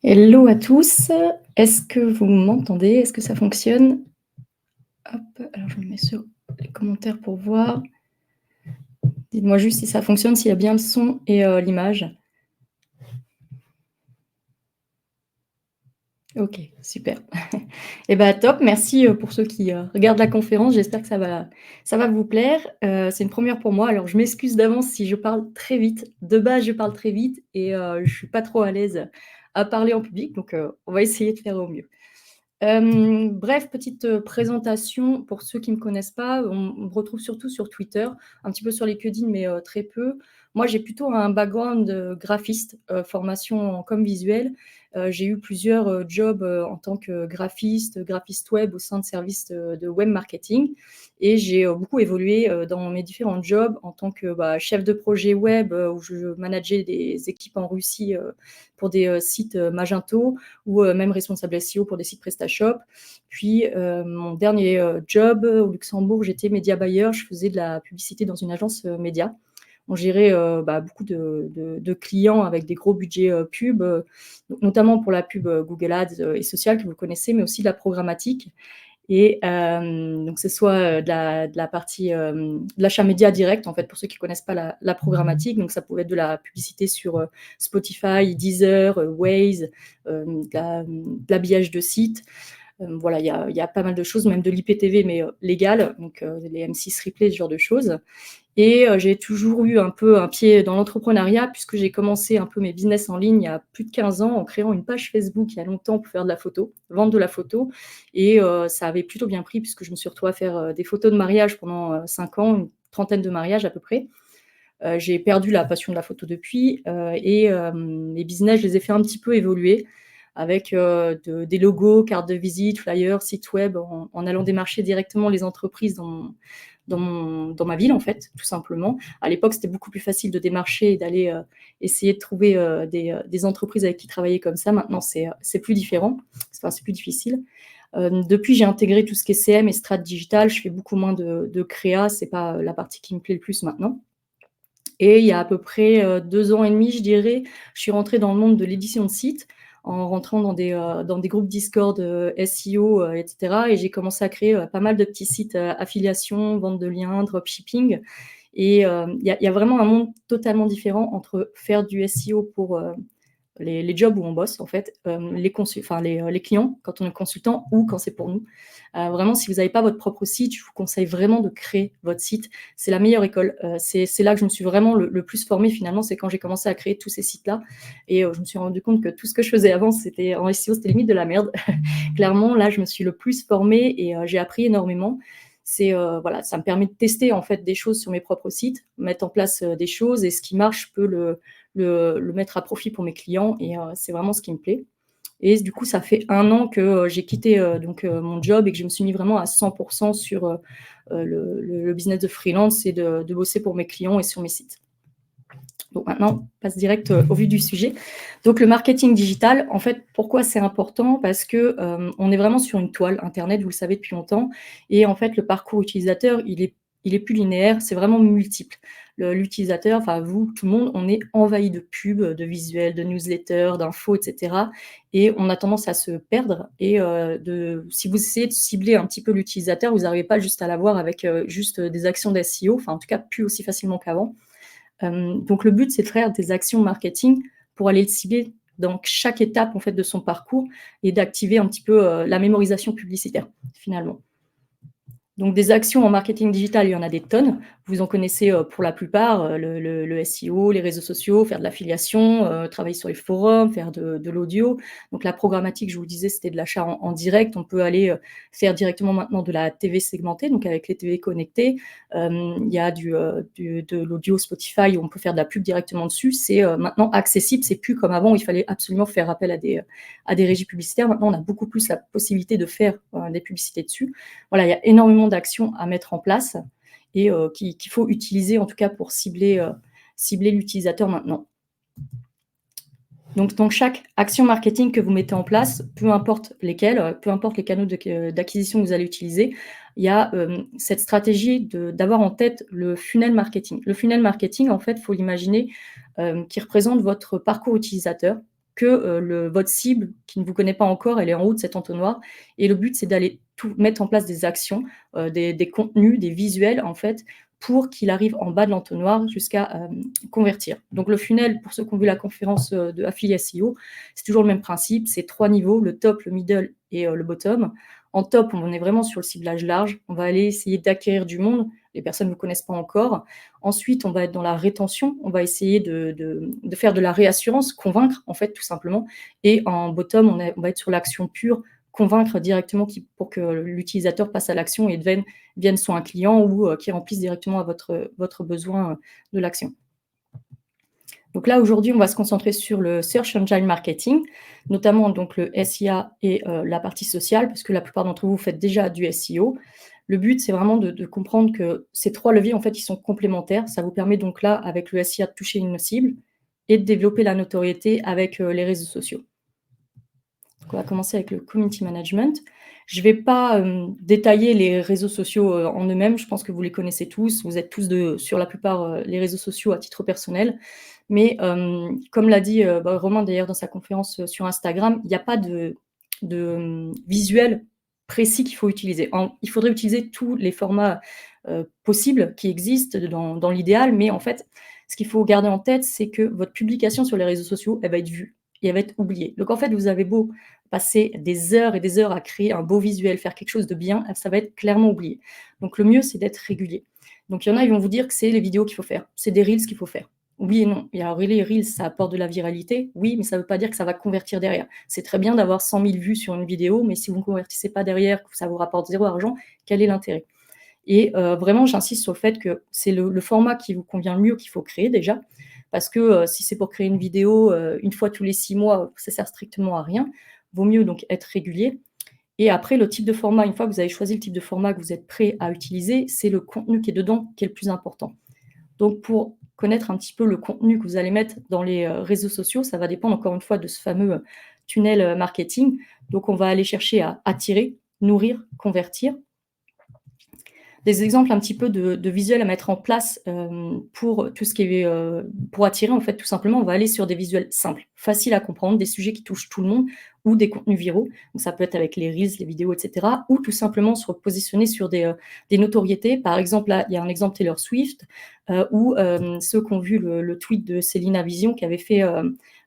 Hello à tous, est-ce que vous m'entendez? Est-ce que ça fonctionne? Hop, alors je me mets sur les commentaires pour voir. Dites-moi juste si ça fonctionne, s'il y a bien le son et l'image. OK, super. Et bah, top, merci, pour ceux qui, regardent la conférence. J'espère que ça va vous plaire. C'est une première pour moi, alors je m'excuse d'avance si je parle très vite. De base, je parle très vite et je suis pas trop à l'aise à parler en public, donc on va essayer de faire au mieux. Bref, petite, présentation pour ceux qui ne me connaissent pas. On me retrouve surtout sur Twitter, un petit peu sur LinkedIn, mais très peu. Moi, j'ai plutôt un background, graphiste, formation en com visuel. J'ai eu plusieurs, jobs, en tant que graphiste web au sein de services, de web marketing et j'ai, beaucoup évolué, dans mes différents jobs en tant que, chef de projet web, où je manageais des équipes en Russie, pour des, sites, Magento ou même responsable SEO pour des sites PrestaShop. Puis mon dernier job au Luxembourg, j'étais média buyer, je faisais de la publicité dans une agence média. On gérait beaucoup de clients avec des gros budgets pub, notamment pour la pub Google Ads et sociale que vous connaissez, mais aussi de la programmatique. Et donc c'est soit de la partie de l'achat média direct, en fait, pour ceux qui ne connaissent pas la programmatique. Donc ça pouvait être de la publicité sur Spotify, Deezer, Waze, de l'habillage de sites. Voilà, il y a pas mal de choses, même de l'IPTV, mais légal, donc les M6 replay, ce genre de choses. Et j'ai toujours eu un peu un pied dans l'entrepreneuriat puisque j'ai commencé un peu mes business en ligne il y a plus de 15 ans en créant une page Facebook il y a longtemps pour faire de la photo, vendre de la photo et ça avait plutôt bien pris puisque je me suis retrouvée à faire, des photos de mariage pendant, 5 ans, une trentaine de mariages à peu près. J'ai perdu la passion de la photo depuis, et mes business, je les ai fait un petit peu évoluer avec, des logos, cartes de visite, flyers, sites web, en allant démarcher directement les entreprises dans ma ville, en fait, tout simplement. À l'époque, c'était beaucoup plus facile de démarcher et d'aller, essayer de trouver, des entreprises avec qui travailler comme ça. Maintenant, c'est plus différent, enfin, c'est plus difficile. Depuis, j'ai intégré tout ce qui est CM et strat digital. Je fais beaucoup moins de créa, c'est pas, la partie qui me plaît le plus maintenant. Et il y a à peu près, 2 ans et demi, je dirais, je suis rentrée dans le monde de l'édition de sites, en rentrant dans des groupes Discord, SEO, et cetera, et j'ai commencé à créer, pas mal de petits sites, affiliation, vente de liens, dropshipping et il y a vraiment un monde totalement différent entre faire du SEO pour, les jobs où on bosse en fait, les clients quand on est consultant ou quand c'est pour nous. Vraiment, si vous n'avez pas votre propre site, je vous conseille vraiment de créer votre site. C'est la meilleure école. C'est là que je me suis vraiment le plus formée finalement, c'est quand j'ai commencé à créer tous ces sites-là et je me suis rendu compte que tout ce que je faisais avant, c'était en SEO, c'était limite de la merde. Clairement, là, je me suis le plus formée et j'ai appris énormément. Voilà, ça me permet de tester en fait des choses sur mes propres sites, mettre en place, des choses et ce qui marche, je peux le mettre à profit pour mes clients et c'est vraiment ce qui me plaît. Et du coup, ça fait 1 an que, j'ai quitté, mon job et que je me suis mis vraiment à 100 sur, le business de freelance et de bosser pour mes clients et sur mes sites. Donc maintenant, on passe direct, au vif du sujet. Donc le marketing digital, en fait, pourquoi c'est important? Parce que, on est vraiment sur une toile internet, vous le savez depuis longtemps et en fait, le parcours utilisateur, il est plus linéaire, c'est vraiment multiple. L'utilisateur, enfin vous, tout le monde, on est envahi de pubs, de visuels, de newsletters, d'infos et cetera et on a tendance à se perdre et si vous essayez de cibler un petit peu l'utilisateur, vous n'arrivez pas juste à l'avoir avec, juste, des actions d'SEO, enfin en tout cas plus aussi facilement qu'avant. Donc le but, c'est de faire des actions marketing pour aller le cibler dans chaque étape en fait de son parcours et d'activer un petit peu, la mémorisation publicitaire, finalement. Donc des actions en marketing digital, il y en a des tonnes. Vous en connaissez, pour la plupart, le SEO, les réseaux sociaux, faire de l'affiliation, travailler sur les forums, faire de l'audio. Donc la programmatique, je vous disais, c'était de l'achat en direct. On peut aller, faire directement maintenant de la TV segmentée, donc avec les TV connectées. Il y a de l'audio Spotify où on peut faire de la pub directement dessus. C'est, maintenant accessible, c'est plus comme avant où il fallait absolument faire appel à des régies publicitaires. Maintenant, on a beaucoup plus la possibilité de faire, des publicités dessus. Voilà, il y a énormément d'actions à mettre en place et qu'il faut utiliser en tout cas pour cibler l'utilisateur maintenant. Donc dans chaque action marketing que vous mettez en place, peu importe lesquels, peu importe les canaux d'acquisition que vous allez utiliser, il y a, cette stratégie d'avoir en tête le funnel marketing. Le funnel marketing, en fait, il faut l'imaginer, qui représente votre parcours utilisateur. que votre cible qui ne vous connaît pas encore, elle est en haut de cet entonnoir et le but, c'est d'aller tout mettre en place des actions, des contenus, des visuels, en fait, pour qu'il arrive en bas de l'entonnoir jusqu'à convertir. Donc le funnel, pour ceux qui ont vu la conférence de Affiliate SEO, c'est toujours le même principe, c'est 3 niveaux, le top, le middle et le bottom. En top, on est vraiment sur le ciblage large, on va aller essayer d'acquérir du monde, les personnes ne vous connaissent pas encore. Ensuite, on va être dans la rétention, on va essayer de faire de la réassurance, convaincre en fait tout simplement. Et en bottom, on va être sur l'action pure, convaincre directement pour que l'utilisateur passe à l'action et devienne soit un client ou qui remplisse directement à votre besoin de l'action. Donc là, aujourd'hui, on va se concentrer sur le Search Engine Marketing, notamment donc le SIA et la partie sociale, parce que la plupart d'entre vous faites déjà du SEO. Le but, c'est vraiment de comprendre que ces 3 leviers, en fait, ils sont complémentaires. Ça vous permet donc là, avec le SIA, de toucher une cible et de développer la notoriété avec les réseaux sociaux. Donc on va commencer avec le Community Management. Je ne vais pas détailler les réseaux sociaux en eux-mêmes, je pense que vous les connaissez tous, vous êtes tous sur la plupart les réseaux sociaux à titre personnel. Mais comme l'a dit Romain d'ailleurs dans sa conférence sur Instagram, il n'y a pas de visuel précis qu'il faut utiliser. Il faudrait utiliser tous les formats possibles qui existent dans l'idéal, mais en fait, ce qu'il faut garder en tête, c'est que votre publication sur les réseaux sociaux, elle va être vue et elle va être oubliée. Donc en fait, vous avez beau passer des heures et des heures à créer un beau visuel, faire quelque chose de bien, ça va être clairement oublié. Donc le mieux, c'est d'être régulier. Donc il y en a, ils vont vous dire que c'est les vidéos qu'il faut faire, c'est des reels qu'il faut faire. Oui et non. Et alors, les reels, ça apporte de la viralité, oui, mais ça ne veut pas dire que ça va convertir derrière. C'est très bien d'avoir 100 000 vues sur une vidéo, mais si vous ne convertissez pas derrière, que ça vous rapporte 0 argent, quel est l'intérêt? Et vraiment, j'insiste sur le fait que c'est le format qui vous convient le mieux qu'il faut créer déjà, parce que si c'est pour créer une vidéo une fois tous les 6 mois, ça sert strictement à rien. Vaut mieux donc être régulier. Et après, le type de format, une fois que vous avez choisi le type de format que vous êtes prêt à utiliser, c'est le contenu qui est dedans qui est le plus important. Donc, pour connaître un petit peu le contenu que vous allez mettre dans les réseaux sociaux, ça va dépendre encore une fois de ce fameux tunnel marketing. Donc, on va aller chercher à attirer, nourrir, convertir. Des exemples un petit peu de visuels à mettre en place pour tout ce qui est pour attirer en fait tout simplement, on va aller sur des visuels simples, faciles à comprendre, des sujets qui touchent tout le monde ou des contenus viraux. Donc ça peut être avec les reels, les vidéos, etc. Ou tout simplement se repositionner sur des notoriétés. Par exemple, là, il y a un exemple Taylor Swift ou ceux qui ont vu le tweet de Célina Vision qui avait fait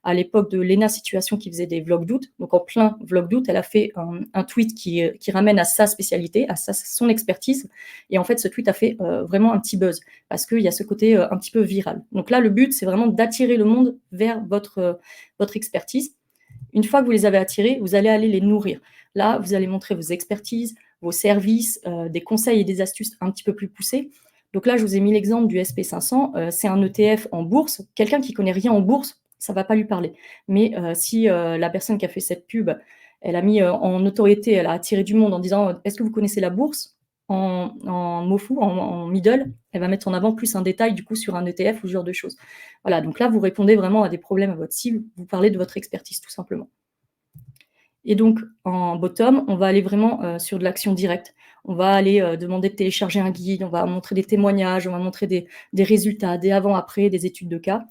à l'époque de Lena Situation qui faisait des vlogs d'août. Donc en plein vlog d'août, elle a fait un tweet qui ramène à sa spécialité, à son expertise. Et en fait, ce tweet a fait vraiment un petit buzz parce qu'il y a ce côté un petit peu viral. Donc là, le but, c'est vraiment d'attirer le monde vers votre expertise. Une fois que vous les avez attirés, vous allez aller les nourrir. Là, vous allez montrer vos expertises, vos services, des conseils et des astuces un petit peu plus poussés. Donc là, je vous ai mis l'exemple du SP500. C'est un ETF en bourse. Quelqu'un qui connaît rien en bourse, ça ne va pas lui parler. Mais si la personne qui a fait cette pub, elle a mis en notoriété, elle a attiré du monde en disant « Est-ce que vous connaissez la bourse ?» en MOFU, en middle, elle va mettre en avant plus un détail du coup sur un ETF ou ce genre de choses. Voilà, donc là, vous répondez vraiment à des problèmes à votre cible, vous parlez de votre expertise tout simplement. Et donc, en bottom, on va aller vraiment sur de l'action directe. On va aller demander de télécharger un guide, on va montrer des témoignages, on va montrer des résultats, des avant-après, des études de cas.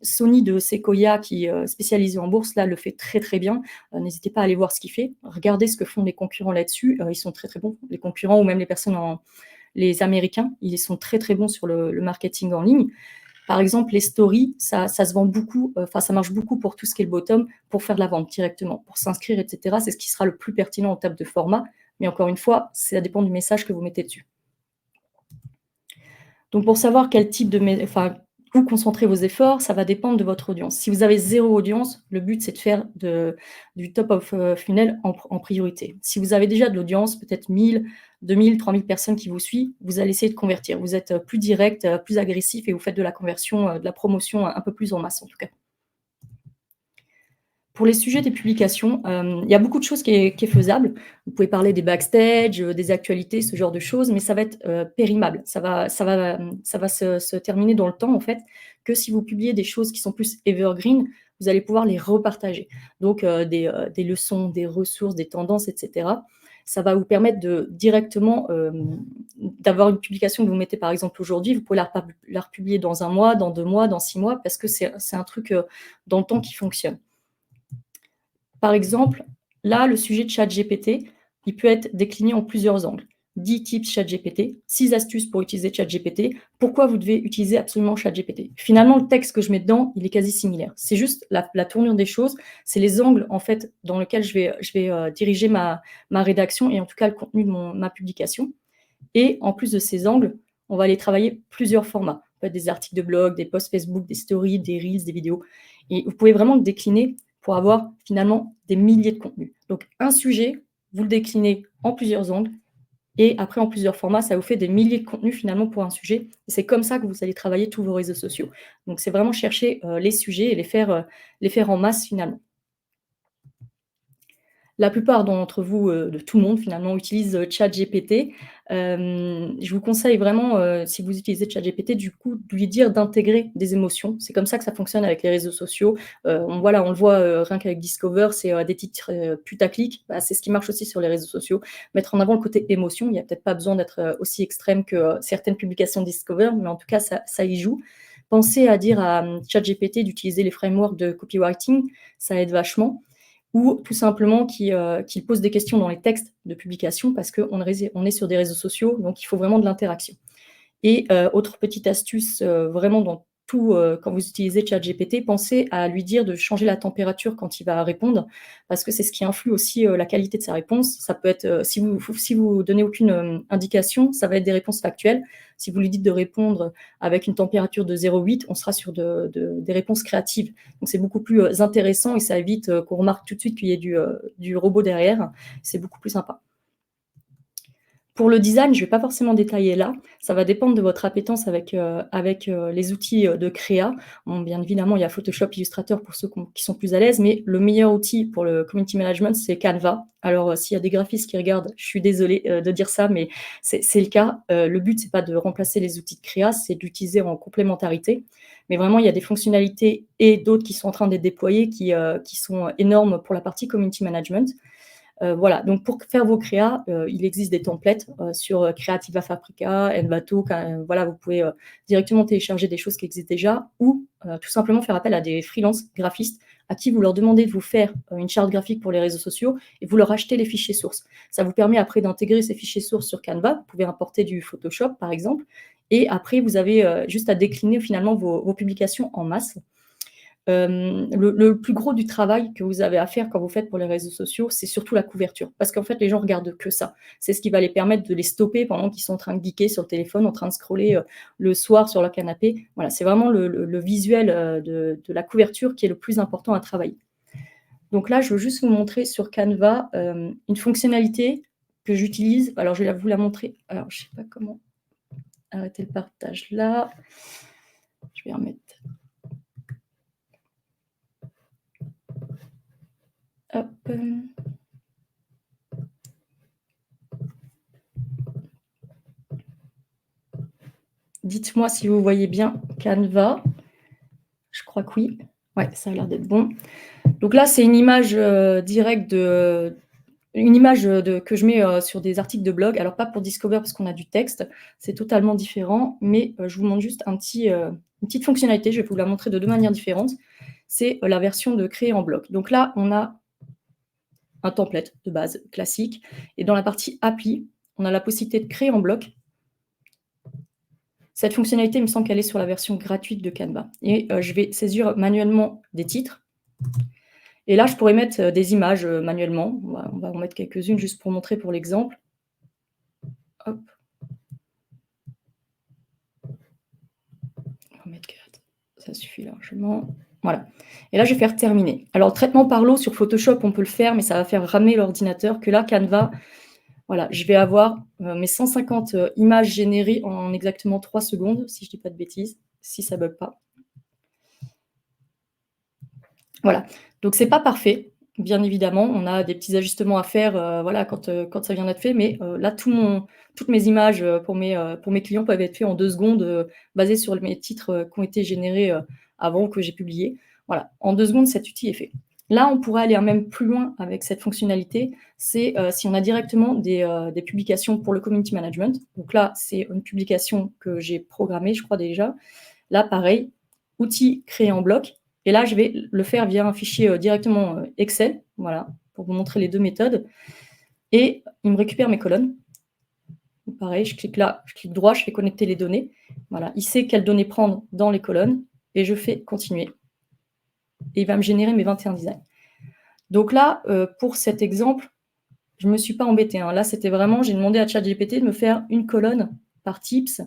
Sony de Sequoia, qui est spécialisé en bourse, là, le fait très, très bien. N'hésitez pas à aller voir ce qu'il fait. Regardez ce que font les concurrents là-dessus. Ils sont très, très bons. Les concurrents ou même les personnes, les Américains, ils sont très, très bons sur le marketing en ligne. Par exemple, les stories, ça se vend beaucoup, ça marche beaucoup pour tout ce qui est le bottom, pour faire de la vente directement, pour s'inscrire, etc. C'est ce qui sera le plus pertinent en termes de format. Mais encore une fois, ça dépend du message que vous mettez dessus. Donc, pour savoir quel type où concentrer vos efforts, ça va dépendre de votre audience. Si vous avez 0 audience, le but, c'est de faire du top of funnel en priorité. Si vous avez déjà de l'audience, peut-être 1000, 2000, 3000 personnes qui vous suivent, vous allez essayer de convertir. Vous êtes plus direct, plus agressif et vous faites de la conversion, de la promotion un peu plus en masse en tout cas. Pour les sujets des publications, il y a beaucoup de choses qui est faisable. Vous pouvez parler des backstage, des actualités, ce genre de choses, mais ça va être périmable. Ça va se terminer dans le temps, en fait, que si vous publiez des choses qui sont plus evergreen, vous allez pouvoir les repartager. Donc, des leçons, des ressources, des tendances, etc. Ça va vous permettre de directement d'avoir une publication que vous mettez, par exemple, aujourd'hui. Vous pouvez la republier dans 1 mois, dans 2 mois, dans 6 mois, parce que c'est un truc dans le temps qui fonctionne. Par exemple, là, le sujet de ChatGPT, il peut être décliné en plusieurs angles. 10 tips ChatGPT, 6 astuces pour utiliser ChatGPT, pourquoi vous devez utiliser absolument ChatGPT. Finalement, le texte que je mets dedans, il est quasi similaire. C'est juste la tournure des choses, c'est les angles en fait dans lesquels je vais diriger ma rédaction et en tout cas le contenu de ma publication. Et en plus de ces angles, on va aller travailler plusieurs formats. Ça peut être des articles de blog, des posts Facebook, des stories, des reels, des vidéos. Et vous pouvez vraiment le décliner pour avoir finalement des milliers de contenus. Donc un sujet, vous le déclinez en plusieurs angles et après en plusieurs formats, ça vous fait des milliers de contenus finalement pour un sujet. Et c'est comme ça que vous allez travailler tous vos réseaux sociaux. Donc c'est vraiment chercher les sujets et les faire en masse finalement. La plupart d'entre vous, de tout le monde finalement, utilise, ChatGPT. Je vous conseille vraiment, si vous utilisez ChatGPT, du coup, de lui dire d'intégrer des émotions. C'est comme ça que ça fonctionne avec les réseaux sociaux. On le voit, rien qu'avec Discover, c'est, des titres, putaclic. Bah, c'est ce qui marche aussi sur les réseaux sociaux. Mettre en avant le côté émotion, il n'y a peut-être pas besoin d'être, aussi extrême que, certaines publications Discover, mais en tout cas, ça y joue. Pensez à dire à, ChatGPT d'utiliser les frameworks de copywriting, ça aide vachement ou tout simplement qui pose des questions dans les textes de publication parce qu'on est sur des réseaux sociaux, donc il faut vraiment de l'interaction. Et autre petite astuce, vraiment dans tout, quand vous utilisez ChatGPT, pensez à lui dire de changer la température quand il va répondre, parce que c'est ce qui influe aussi, la qualité de sa réponse. Ça peut être, si vous donnez aucune, indication, ça va être des réponses factuelles. Si vous lui dites de répondre avec une température de 0,8, on sera sur des réponses créatives. Donc c'est beaucoup plus, intéressant et ça évite, qu'on remarque tout de suite qu'il y ait du robot derrière. C'est beaucoup plus sympa. Pour le design, je ne vais pas forcément détailler là. Ça va dépendre de votre appétence avec les outils, de créa. Bon, bien évidemment, il y a Photoshop, Illustrator pour ceux qui sont plus à l'aise, mais le meilleur outil pour le community management, c'est Canva. Alors, s'il y a des graphistes qui regardent, je suis désolée, de dire ça, mais c'est le cas. Le but, c'est pas de remplacer les outils de créa, c'est d'utiliser en complémentarité. Mais vraiment, il y a des fonctionnalités et d'autres qui sont en train d'être déployées qui sont énormes pour la partie community management. Voilà, donc pour faire vos créas, il existe des templates, sur, Creativa Fabrica, Envato, voilà, vous pouvez, directement télécharger des choses qui existent déjà ou, tout simplement faire appel à des freelance graphistes à qui vous leur demandez de vous faire, une charte graphique pour les réseaux sociaux et vous leur achetez les fichiers sources. Ça vous permet après d'intégrer ces fichiers sources sur Canva. Vous pouvez importer du Photoshop, par exemple et après vous avez, juste à décliner finalement vos publications en masse. Le plus gros du travail que vous avez à faire quand vous faites pour les réseaux sociaux, c'est surtout la couverture. Parce qu'en fait, les gens regardent que ça. C'est ce qui va les permettre de les stopper pendant qu'ils sont en train de geeker sur le téléphone, en train de scroller, le soir sur leur canapé. Voilà, c'est vraiment le visuel, de la couverture qui est le plus important à travailler. Donc là, je veux juste vous montrer sur Canva, une fonctionnalité que j'utilise. Alors je vais vous la montrer. Alors je ne sais pas comment arrêter le partage là. Je vais remettre. Hop. Dites-moi si vous voyez bien Canva. Je crois que oui. Ouais, ça a l'air d'être bon. Donc là, c'est une image directe que je mets sur des articles de blog. Alors pas pour Discover parce qu'on a du texte, c'est totalement différent, mais je vous montre juste une petite fonctionnalité. Je vais vous la montrer de deux manières différentes. C'est la version de créer en bloc. Donc là, on a un template de base classique, et dans la partie appli, on a la possibilité de créer en bloc. Cette fonctionnalité, il me semble qu'elle est sur la version gratuite de Canva. Et je vais saisir manuellement des titres. Et là, je pourrais mettre des images manuellement. On va en mettre quelques-unes juste pour montrer pour l'exemple. Hop. On va en mettre 4. Ça suffit largement. Voilà. Et là, je vais faire terminer. Alors, le traitement par l'eau sur Photoshop, on peut le faire, mais ça va faire ramer l'ordinateur. Que là, Canva, voilà, je vais avoir mes 150 images générées en exactement 3 secondes, si je ne dis pas de bêtises, si ça ne bug pas. Voilà, donc c'est pas parfait, bien évidemment. On a des petits ajustements à faire, voilà, quand ça vient d'être fait, mais là, toutes mes images, pour mes clients peuvent être faits en 2 secondes, basées sur mes titres, qui ont été générés, avant que j'ai publié. Voilà, en 2 secondes, cet outil est fait. Là, on pourrait aller même plus loin avec cette fonctionnalité, c'est, si on a directement des publications pour le community management. Donc là, c'est une publication que j'ai programmée, je crois déjà. Là, pareil, outil créé en bloc. et là, je vais le faire via un fichier, directement, Excel, voilà, pour vous montrer les 2 méthodes et il me récupère mes colonnes. Donc pareil, je clique là, je clique droit, je fais connecter les données. Voilà, il sait quelles données prendre dans les colonnes et je fais continuer et il va me générer mes 21 designs. Donc là, pour cet exemple, je me suis pas embêtée, hein. Là, c'était vraiment j'ai demandé à ChatGPT de me faire une colonne par tips,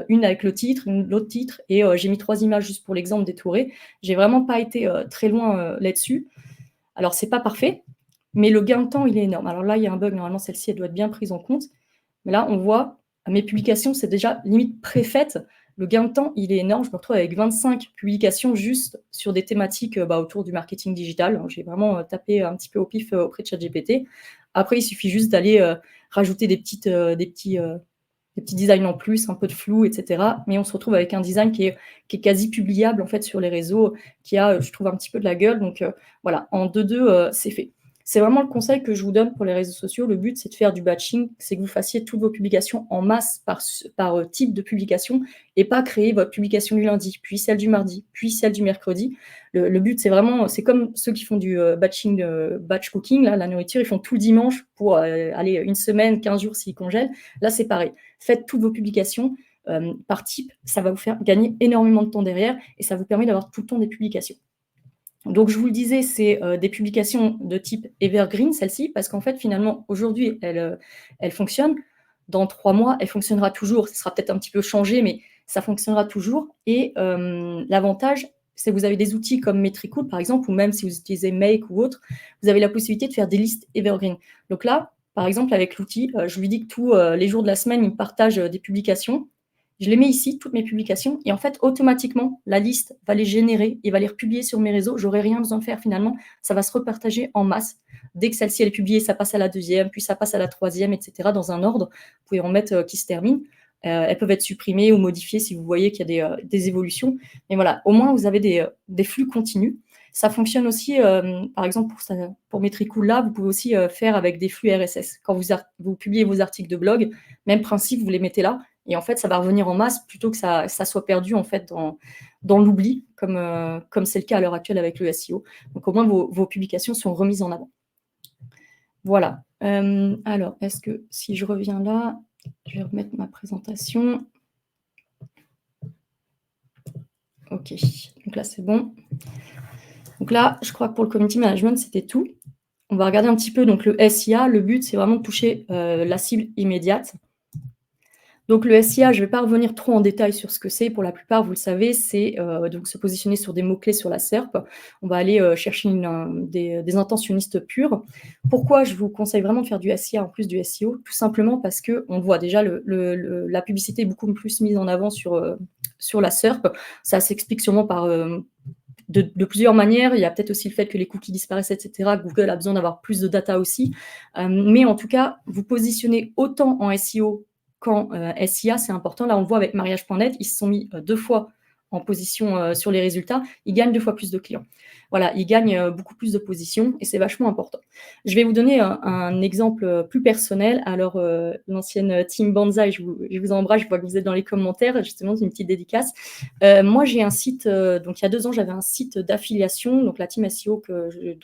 une avec le titre, l'autre titre et j'ai mis 3 images juste pour l'exemple détouré. J'ai vraiment pas été, très loin, là-dessus. Alors c'est pas parfait, mais le gain de temps, il est énorme. Alors là, il y a un bug, normalement celle-ci, elle doit être bien prise en compte. Mais là, on voit, mes publications, c'est déjà limite préfaites. Le gain de temps, il est énorme. Je me retrouve avec 25 publications juste sur des thématiques autour du marketing digital. J'ai vraiment tapé un petit peu au pif auprès de ChatGPT. Après, il suffit juste d'aller rajouter des petits designs en plus, un peu de flou, etc. Mais on se retrouve avec un design qui est quasi publiable en fait sur les réseaux, qui a, je trouve, un petit peu de la gueule. Donc voilà, en 2-2, c'est fait. C'est vraiment le conseil que je vous donne pour les réseaux sociaux. Le but, c'est de faire du batching, c'est que vous fassiez toutes vos publications en masse par type de publication et pas créer votre publication du lundi, puis celle du mardi, puis celle du mercredi. Le but, c'est vraiment, c'est comme ceux qui font du batching, batch cooking, là, la nourriture, ils font tout le dimanche pour aller une semaine, 15 jours s'ils congèlent. Là, c'est pareil. Faites toutes vos publications par type, ça va vous faire gagner énormément de temps derrière et ça vous permet d'avoir tout le temps des publications. Donc, je vous le disais, c'est des publications de type evergreen, celle-ci, parce qu'en fait, finalement, aujourd'hui, elle fonctionne. Dans 3 mois, elle fonctionnera toujours. Ça sera peut-être un petit peu changé, mais ça fonctionnera toujours. Et l'avantage, c'est que vous avez des outils comme Metricool, par exemple, ou même si vous utilisez Make ou autre, vous avez la possibilité de faire des listes evergreen. Donc là, par exemple, avec l'outil, je lui dis que tous les jours de la semaine, il me partage des publications. Je les mets ici, toutes mes publications, et en fait, automatiquement, la liste va les générer et va les republier sur mes réseaux. J'aurai rien besoin de faire finalement. Ça va se repartager en masse. Dès que celle-ci elle est publiée, ça passe à la deuxième, puis ça passe à la troisième, etc. dans un ordre. Vous pouvez en mettre qui se termine. Elles peuvent être supprimées ou modifiées si vous voyez qu'il y a des évolutions. Mais voilà, au moins, vous avez des flux continus. Ça fonctionne aussi, par exemple, pour Metricool, là, vous pouvez aussi faire avec des flux RSS. Quand vous publiez vos articles de blog, même principe, vous les mettez là. Et en fait, ça va revenir en masse plutôt que ça soit perdu en fait dans l'oubli, comme c'est le cas à l'heure actuelle avec le SEO. Donc au moins, vos publications sont remises en avant. Voilà. Alors, est-ce que si je reviens là, je vais remettre ma présentation. OK. Donc là, c'est bon. Donc là, je crois que pour le community management, c'était tout. On va regarder un petit peu donc le SIA. Le but, c'est vraiment de toucher la cible immédiate. Donc le SIA, je ne vais pas revenir trop en détail sur ce que c'est. Pour la plupart, vous le savez, c'est donc se positionner sur des mots-clés sur la SERP. On va aller chercher des intentionnistes purs. Pourquoi je vous conseille vraiment de faire du SIA en plus du SEO? Tout simplement parce qu'on voit déjà la publicité est beaucoup plus mise en avant sur la SERP. Ça s'explique sûrement par de plusieurs manières. Il y a peut-être aussi le fait que les cookies disparaissent, etc. Google a besoin d'avoir plus de data aussi. Mais en tout cas, vous positionnez autant en SEO qu'en SIA, c'est important. Là, on le voit avec mariage.net, ils se sont mis 2 fois en position sur les résultats. Ils gagnent 2 fois plus de clients. Voilà, ils gagnent beaucoup plus de positions et c'est vachement important. Je vais vous donner un exemple plus personnel. Alors, l'ancienne team Banzai, je vous embrasse, je vois que vous êtes dans les commentaires, justement, c'est une petite dédicace. Moi, j'ai un site, donc il y a 2 ans, j'avais un site d'affiliation, donc la team SEO,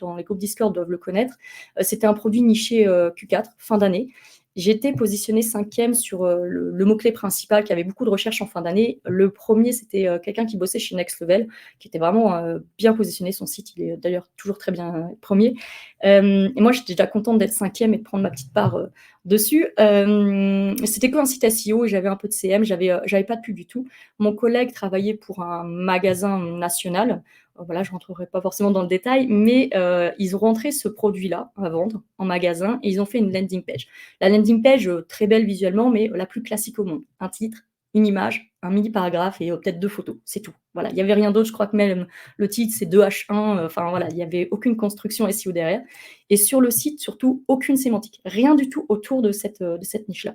dans les groupes Discord doivent le connaître. C'était un produit niché Q4, fin d'année. J'étais positionnée 5e sur le mot-clé principal qui avait beaucoup de recherches en fin d'année. Le premier, c'était quelqu'un qui bossait chez Next Level, qui était vraiment bien positionné. Son site, il est d'ailleurs toujours très bien premier. Et moi, j'étais déjà contente d'être 5e et de prendre ma petite part dessus. C'était qu'un site SEO et j'avais un peu de CM, j'avais pas de pub du tout. Mon collègue travaillait pour un magasin national. Voilà, je ne rentrerai pas forcément dans le détail, mais ils ont rentré ce produit-là à vendre en magasin et ils ont fait une landing page. La landing page, très belle visuellement, mais la plus classique au monde. Un titre, une image, un mini paragraphe et peut-être 2 photos, c'est tout. Voilà, il n'y avait rien d'autre. Je crois que même le titre, c'est 2H1. Enfin voilà, il n'y avait aucune construction SEO derrière. Et sur le site, surtout, aucune sémantique. Rien du tout autour de cette niche-là.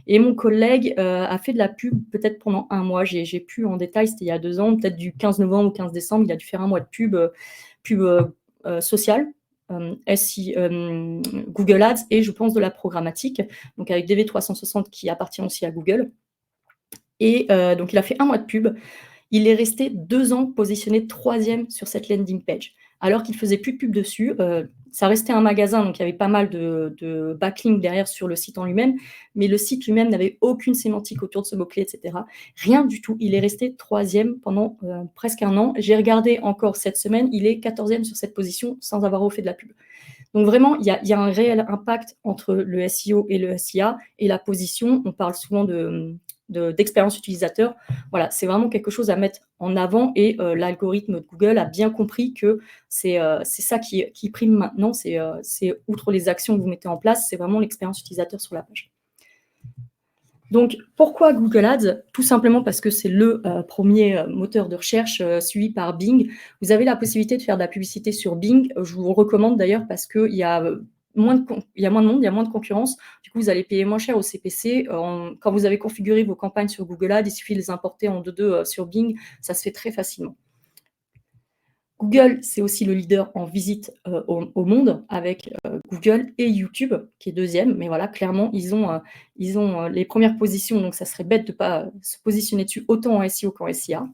Et mon collègue a fait de la pub peut-être pendant 1 mois. J'ai pu en détail, c'était il y a 2 ans, peut-être du 15 novembre au 15 décembre, il a dû faire 1 mois de pub sociale, Google Ads et je pense de la programmatique, donc avec DV360 qui appartient aussi à Google. Et donc il a fait 1 mois de pub. il est resté 2 ans positionné 3e sur cette landing page, alors qu'il faisait plus de pub dessus. Ça restait un magasin, donc il y avait pas mal de backlinks derrière sur le site en lui-même, mais le site lui-même n'avait aucune sémantique autour de ce mot-clé, et cetera. Rien du tout. Il est resté 3e pendant presque 1 an. J'ai regardé encore cette semaine, il est 14e sur cette position sans avoir refait de la pub. Donc vraiment, il y a un réel impact entre le SEO et le SIA et la position. On parle souvent d'expérience utilisateur. Voilà, c'est vraiment quelque chose à mettre en avant et l'algorithme de Google a bien compris que c'est ça qui prime maintenant. C'est outre les actions que vous mettez en place, c'est vraiment l'expérience utilisateur sur la page. Donc, pourquoi Google Ads? Tout simplement parce que c'est le premier moteur de recherche suivi par Bing. Vous avez la possibilité de faire de la publicité sur Bing. Je vous le recommande d'ailleurs parce qu'il y a moins de monde, il y a moins de concurrence. Du coup, vous allez payer moins cher au CPC. Quand vous avez configuré vos campagnes sur Google Ads, il suffit de les importer en 2.2 sur Bing. Ça se fait très facilement. Google, c'est aussi le leader en visite au monde avec Google et YouTube, qui est deuxième. Mais voilà, clairement, ils ont les premières positions, donc ça serait bête de ne pas se positionner dessus autant en SEO qu'en SIA.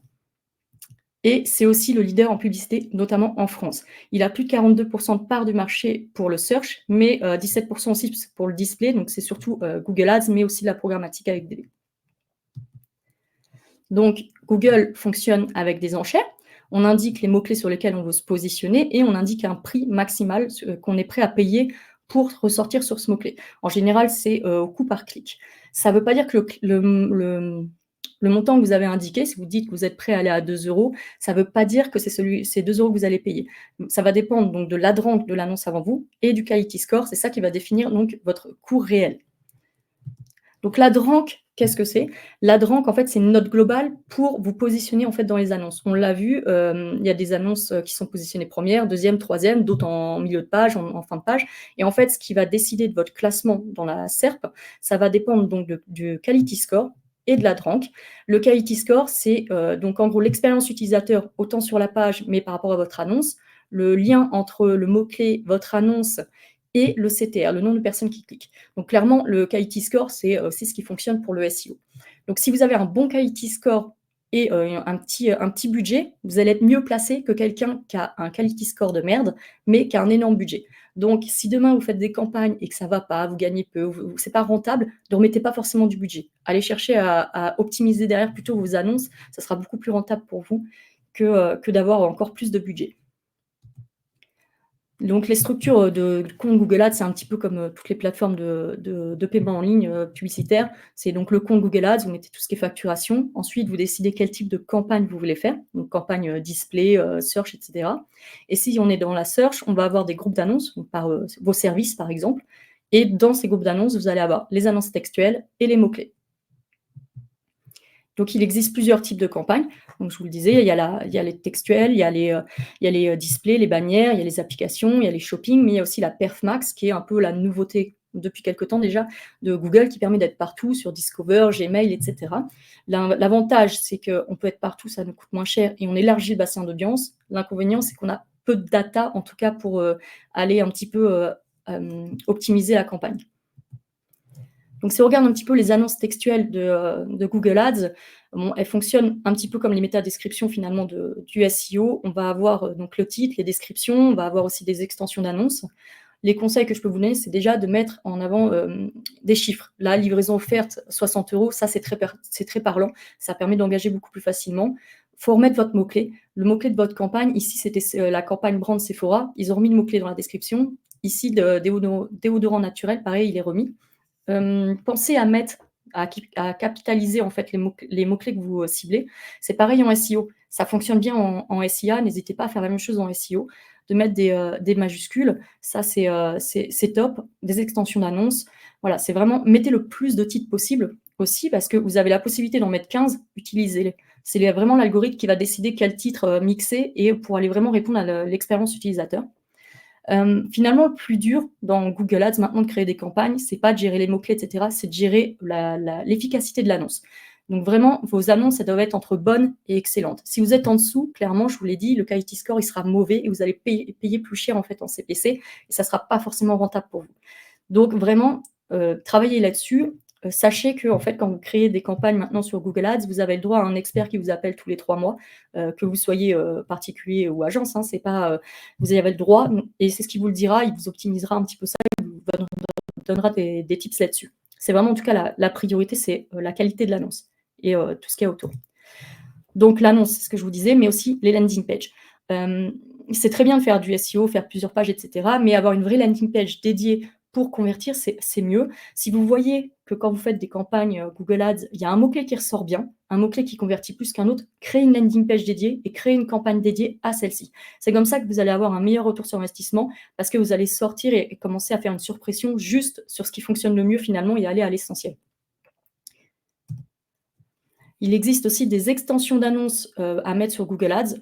Et c'est aussi le leader en publicité, notamment en France. Il a plus de 42% de part du marché pour le search, mais 17% aussi pour le display. Donc c'est surtout Google Ads, mais aussi la programmatique avec DV. Donc Google fonctionne avec des enchères. On indique les mots-clés sur lesquels on veut se positionner et on indique un prix maximal qu'on est prêt à payer pour ressortir sur ce mot-clé. En général, c'est au coût par clic. Ça ne veut pas dire que le montant que vous avez indiqué, si vous dites que vous êtes prêt à aller à 2 €, ça ne veut pas dire que c'est 2 € que vous allez payer. Ça va dépendre donc de l'adrank de l'annonce avant vous et du quality score. C'est ça qui va définir donc votre coût réel. Donc l'adrank, qu'est-ce que c'est? L'adrank, en fait, c'est une note globale pour vous positionner en fait dans les annonces. On l'a vu, il y a des annonces qui sont positionnées première, deuxième, troisième, d'autres en milieu de page, en fin de page. Et en fait, ce qui va décider de votre classement dans la SERP, ça va dépendre donc du quality score et de l'adrank. Le quality score, c'est donc en gros l'expérience utilisateur autant sur la page, mais par rapport à votre annonce, le lien entre le mot-clé, votre annonce et le CTR, le nombre de personnes qui cliquent. Donc clairement, le quality score, c'est ce qui fonctionne pour le SEO. Donc si vous avez un bon quality score et un petit budget, vous allez être mieux placé que quelqu'un qui a un quality score de merde, mais qui a un énorme budget. Donc si demain vous faites des campagnes et que ça ne va pas, vous gagnez peu, c'est pas rentable, ne remettez pas forcément du budget. Allez chercher à optimiser derrière plutôt vos annonces, ça sera beaucoup plus rentable pour vous que d'avoir encore plus de budget. Donc les structures de compte Google Ads, c'est un petit peu comme toutes les plateformes de paiement en ligne publicitaire. C'est donc le compte Google Ads, vous mettez tout ce qui est facturation. Ensuite, vous décidez quel type de campagne vous voulez faire, donc campagne display, search, etc. Et si on est dans la search, on va avoir des groupes d'annonces, par vos services par exemple. Et dans ces groupes d'annonces, vous allez avoir les annonces textuelles et les mots-clés. Donc, il existe plusieurs types de campagnes. Donc, je vous le disais, il y a les textuels, il y a les displays, les bannières, il y a les applications, il y a les shopping, mais il y a aussi la Perf Max, qui est un peu la nouveauté depuis quelque temps déjà de Google, qui permet d'être partout sur Discover, Gmail, etc. L'avantage, c'est qu'on peut être partout, ça nous coûte moins cher et on élargit le bassin d'audience. L'inconvénient, c'est qu'on a peu de data, en tout cas pour aller un petit peu optimiser la campagne. Donc, si on regarde un petit peu les annonces textuelles de Google Ads, bon, elles fonctionnent un petit peu comme les métadescriptions finalement du SEO. On va avoir donc le titre, les descriptions, on va avoir aussi des extensions d'annonces. Les conseils que je peux vous donner, c'est déjà de mettre en avant des chiffres. La livraison offerte, 60 €, ça c'est très parlant. Ça permet d'engager beaucoup plus facilement. Il faut remettre votre mot-clé. Le mot-clé de votre campagne, ici c'était la campagne brand Sephora. Ils ont remis le mot-clé dans la description. Ici, déodorant naturel, pareil, il est remis. Pensez à capitaliser en fait les mots-clés que vous ciblez. C'est pareil en SEO. Ça fonctionne bien en SIA. N'hésitez pas à faire la même chose en SEO, de mettre des majuscules. Ça, c'est top. Des extensions d'annonces. Voilà, c'est vraiment, mettez le plus de titres possible aussi parce que vous avez la possibilité d'en mettre 15, utilisez-les. C'est vraiment l'algorithme qui va décider quel titre mixer et pour aller vraiment répondre à l'expérience utilisateur. Finalement, le plus dur dans Google Ads maintenant de créer des campagnes, c'est pas de gérer les mots-clés, etc. C'est de gérer l'efficacité de l'annonce. Donc vraiment, vos annonces, elles doivent être entre bonnes et excellentes. Si vous êtes en dessous, clairement, je vous l'ai dit, le quality score, il sera mauvais et vous allez payer plus cher en fait en CPC et ça sera pas forcément rentable pour vous. Donc vraiment, travaillez là-dessus. sachez qu'en fait, quand vous créez des campagnes maintenant sur Google Ads, vous avez le droit à un expert qui vous appelle tous les 3 mois, que vous soyez, particulier ou agence, hein, c'est pas, vous avez le droit et c'est ce qui vous le dira, il vous optimisera un petit peu ça, il vous donnera des tips là-dessus. C'est vraiment en tout cas la priorité, c'est, la qualité de l'annonce et tout ce qu'il y a autour. Donc l'annonce, c'est ce que je vous disais, mais aussi les landing pages. C'est très bien de faire du SEO, faire plusieurs pages, et cetera, mais avoir une vraie landing page dédiée pour convertir, c'est mieux. Si vous voyez que quand vous faites des campagnes Google Ads, il y a un mot-clé qui ressort bien, un mot-clé qui convertit plus qu'un autre, créez une landing page dédiée et créez une campagne dédiée à celle-ci. C'est comme ça que vous allez avoir un meilleur retour sur investissement parce que vous allez sortir et commencer à faire une surpression juste sur ce qui fonctionne le mieux finalement et aller à l'essentiel. Il existe aussi des extensions d'annonces, à mettre sur Google Ads.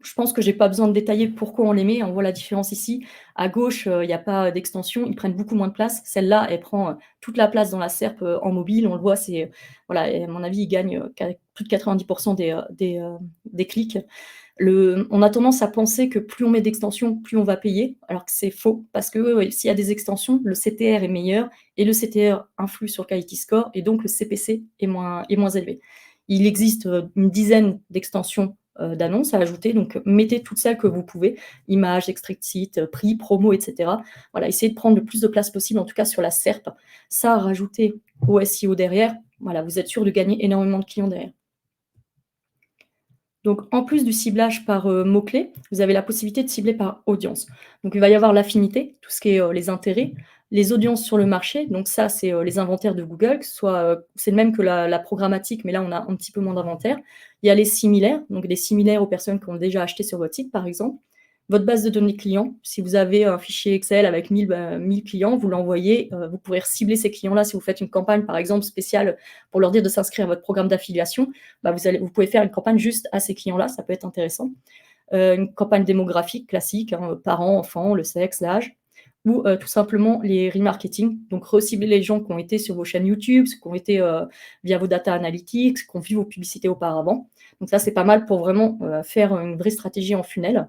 Je pense que j'ai pas besoin de détailler pourquoi on les met. On voit la différence ici. À gauche, il y a pas d'extension, ils prennent beaucoup moins de place. Celle-là, elle prend, toute la place dans la SERP, en mobile. On le voit, c'est, voilà et à mon avis, ils gagnent, plus de 90 des clics. On a tendance à penser que plus on met d'extensions, plus on va payer, alors que c'est faux parce que, s'il y a des extensions, le CTR est meilleur et le CTR influe sur Quality Score et donc le CPC est moins élevé. Il existe, une dizaine d'extensions, d'annonces à ajouter, donc mettez toutes celles que vous pouvez, images, extraits de site, prix, promo et cetera. Voilà, essayez de prendre le plus de place possible, en tout cas sur la SERP. Ça, rajouter au SEO derrière, voilà, vous êtes sûr de gagner énormément de clients derrière. Donc, en plus du ciblage par mots-clés, vous avez la possibilité de cibler par audience. Donc, il va y avoir l'affinité, tout ce qui est les intérêts, les audiences sur le marché. Donc, ça, c'est les inventaires de Google, que ce soit, c'est le même que la programmatique, mais là, on a un petit peu moins d'inventaire. Il y a les similaires, donc des similaires aux personnes qui ont déjà acheté sur votre site, par exemple. Votre base de données clients, si vous avez un fichier Excel avec 1000 clients, vous l'envoyez, vous pourrez cibler ces clients-là si vous faites une campagne, par exemple, spéciale pour leur dire de s'inscrire à votre programme d'affiliation. Bah, vous pouvez faire une campagne juste à ces clients-là, ça peut être intéressant. Une campagne démographique classique, hein, parents, enfants, le sexe, l'âge, ou tout simplement les remarketing, donc recibler les gens qui ont été sur vos chaînes YouTube, qui ont été via vos data analytics, qui ont vu vos publicités auparavant. Donc ça, c'est pas mal pour vraiment faire une vraie stratégie en funnel.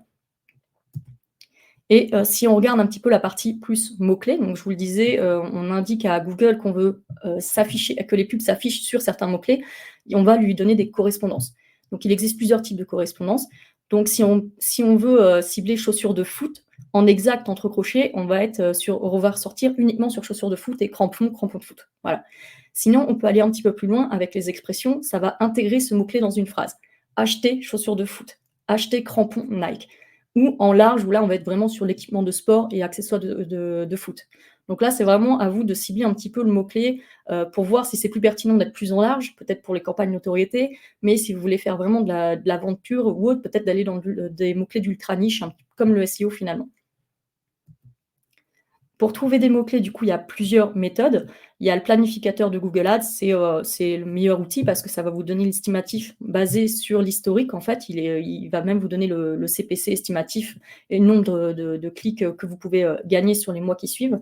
Et si on regarde un petit peu la partie plus mots-clés, donc je vous le disais, on indique à Google qu'on veut s'afficher, que les pubs s'affichent sur certains mots-clés et on va lui donner des correspondances. Donc il existe plusieurs types de correspondances. Donc si on veut cibler chaussures de foot, en exact entre crochets, on va ressortir uniquement sur chaussures de foot et crampons de foot. Voilà. Sinon, on peut aller un petit peu plus loin avec les expressions, ça va intégrer ce mot-clé dans une phrase. Acheter chaussures de foot, acheter crampons Nike. Ou en large, où là, on va être vraiment sur l'équipement de sport et accessoires de foot. Donc là, c'est vraiment à vous de cibler un petit peu le mot-clé pour voir si c'est plus pertinent d'être plus en large, peut-être pour les campagnes notoriété, mais si vous voulez faire vraiment de la vente pure ou autre, peut-être d'aller dans des mots-clés d'ultra niche, comme le SEO finalement. Pour trouver des mots-clés, du coup, il y a plusieurs méthodes. Il y a le planificateur de Google Ads, c'est le meilleur outil parce que ça va vous donner l'estimatif basé sur l'historique. En fait, il va même vous donner le CPC estimatif et le nombre de clics que vous pouvez gagner sur les mois qui suivent.